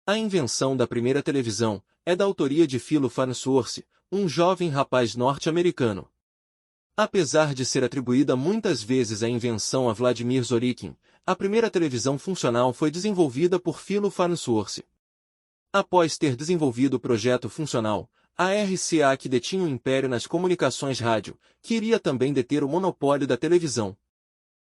A invenção da primeira televisão é da autoria de Philo Farnsworth, um jovem rapaz norte-americano. Apesar de ser atribuída muitas vezes a invenção a Vladimir Zorikin, a primeira televisão funcional foi desenvolvida por Philo Farnsworth. Após ter desenvolvido o projeto funcional, a RCA, que detinha o império nas comunicações rádio, queria também deter o monopólio da televisão.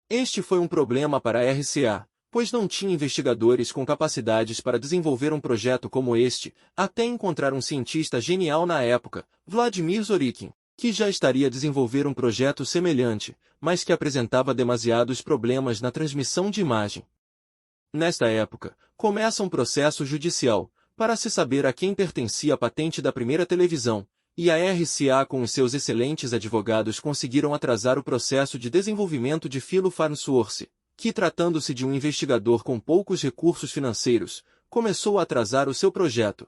Este foi um problema para a RCA, pois não tinha investigadores com capacidades para desenvolver um projeto como este, até encontrar um cientista genial na época, Vladimir Zorikin, que já estaria a desenvolver um projeto semelhante, mas que apresentava demasiados problemas na transmissão de imagem. Nesta época, começa um processo judicial, para se saber a quem pertencia a patente da primeira televisão, e a RCA com os seus excelentes advogados conseguiram atrasar o processo de desenvolvimento de Philo Farnsworth, que, tratando-se de um investigador com poucos recursos financeiros, começou a atrasar o seu projeto.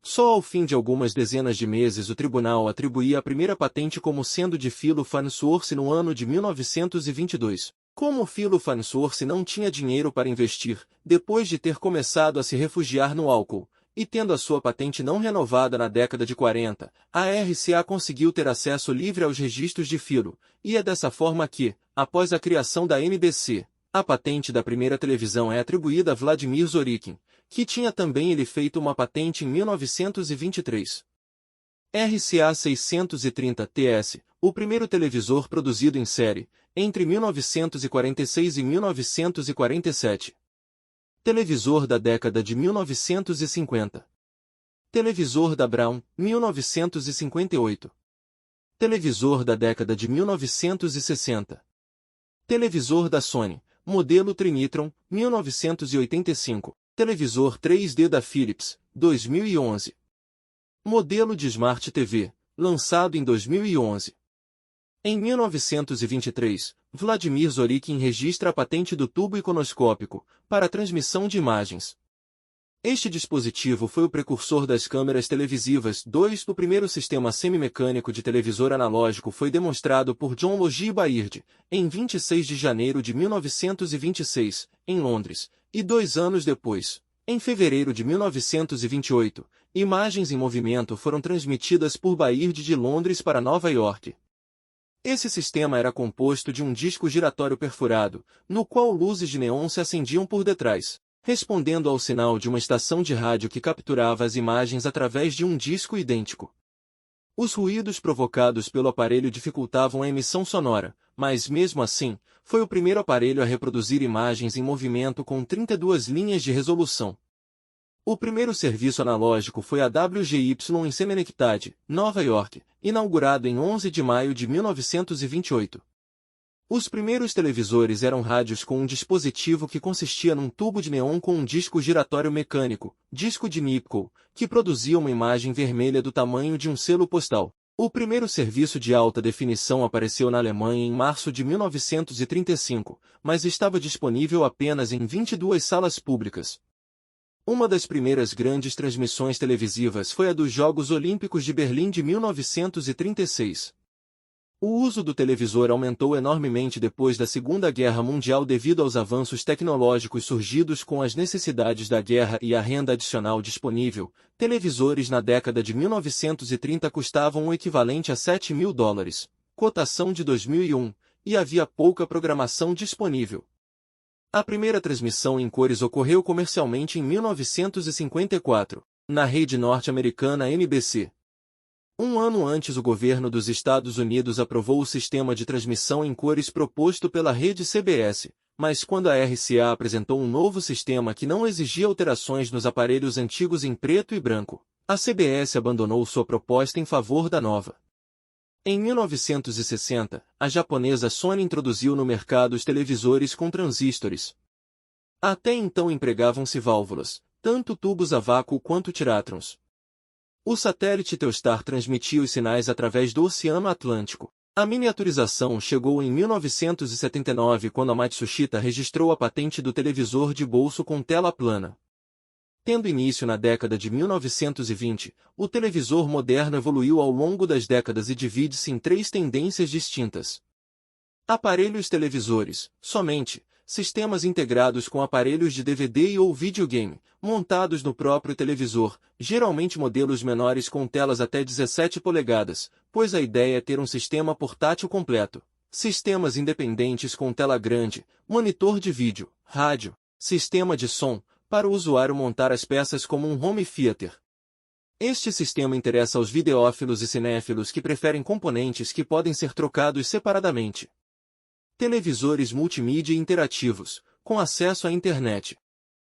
Só ao fim de algumas dezenas de meses o tribunal atribuía a primeira patente como sendo de Philo Farnsworth no ano de 1922. Como Philo Farnsworth não tinha dinheiro para investir, depois de ter começado a se refugiar no álcool, e tendo a sua patente não renovada na década de 40, a RCA conseguiu ter acesso livre aos registros de Philo, e é dessa forma que, após a criação da NBC, a patente da primeira televisão é atribuída a Vladimir Zorikin, que tinha também ele feito uma patente em 1923. RCA 630 TS, o primeiro televisor produzido em série, entre 1946 e 1947. Televisor da década de 1950. Televisor da Brown, 1958. Televisor da década de 1960. Televisor da Sony, modelo Trinitron, 1985. Televisor 3D da Philips, 2011. Modelo de Smart TV, lançado em 2011. Em 1923, Vladimir Zorikin registra a patente do tubo iconoscópico, para transmissão de imagens. Este dispositivo foi o precursor das câmeras televisivas. O primeiro sistema semimecânico de televisor analógico foi demonstrado por John Logie Baird, em 26 de janeiro de 1926, em Londres, e 2 anos depois, em fevereiro de 1928, imagens em movimento foram transmitidas por Baird de Londres para Nova York. Esse sistema era composto de um disco giratório perfurado, no qual luzes de neon se acendiam por detrás, respondendo ao sinal de uma estação de rádio que capturava as imagens através de um disco idêntico. Os ruídos provocados pelo aparelho dificultavam a emissão sonora, mas mesmo assim, foi o primeiro aparelho a reproduzir imagens em movimento com 32 linhas de resolução. O primeiro serviço analógico foi a WGY em Schenectady, Nova York, inaugurado em 11 de maio de 1928. Os primeiros televisores eram rádios com um dispositivo que consistia num tubo de neon com um disco giratório mecânico, disco de Nipkow, que produzia uma imagem vermelha do tamanho de um selo postal. O primeiro serviço de alta definição apareceu na Alemanha em março de 1935, mas estava disponível apenas em 22 salas públicas. Uma das primeiras grandes transmissões televisivas foi a dos Jogos Olímpicos de Berlim de 1936. O uso do televisor aumentou enormemente depois da Segunda Guerra Mundial devido aos avanços tecnológicos surgidos com as necessidades da guerra e a renda adicional disponível. Televisores na década de 1930 custavam o equivalente a $7.000, cotação de 2001, e havia pouca programação disponível. A primeira transmissão em cores ocorreu comercialmente em 1954, na rede norte-americana NBC. Um ano antes, o governo dos Estados Unidos aprovou o sistema de transmissão em cores proposto pela rede CBS, mas quando a RCA apresentou um novo sistema que não exigia alterações nos aparelhos antigos em preto e branco, a CBS abandonou sua proposta em favor da nova. Em 1960, a japonesa Sony introduziu no mercado os televisores com transistores. Até então empregavam-se válvulas, tanto tubos a vácuo quanto tiratrons. O satélite Telstar transmitia os sinais através do Oceano Atlântico. A miniaturização chegou em 1979 quando a Matsushita registrou a patente do televisor de bolso com tela plana. Tendo início na década de 1920, o televisor moderno evoluiu ao longo das décadas e divide-se em 3 tendências distintas. Aparelhos televisores, somente, sistemas integrados com aparelhos de DVD ou videogame, montados no próprio televisor, geralmente modelos menores com telas até 17 polegadas, pois a ideia é ter um sistema portátil completo. Sistemas independentes com tela grande, monitor de vídeo, rádio, sistema de som, para o usuário montar as peças como um home theater. Este sistema interessa aos videófilos e cinéfilos que preferem componentes que podem ser trocados separadamente. Televisores multimídia interativos, com acesso à internet.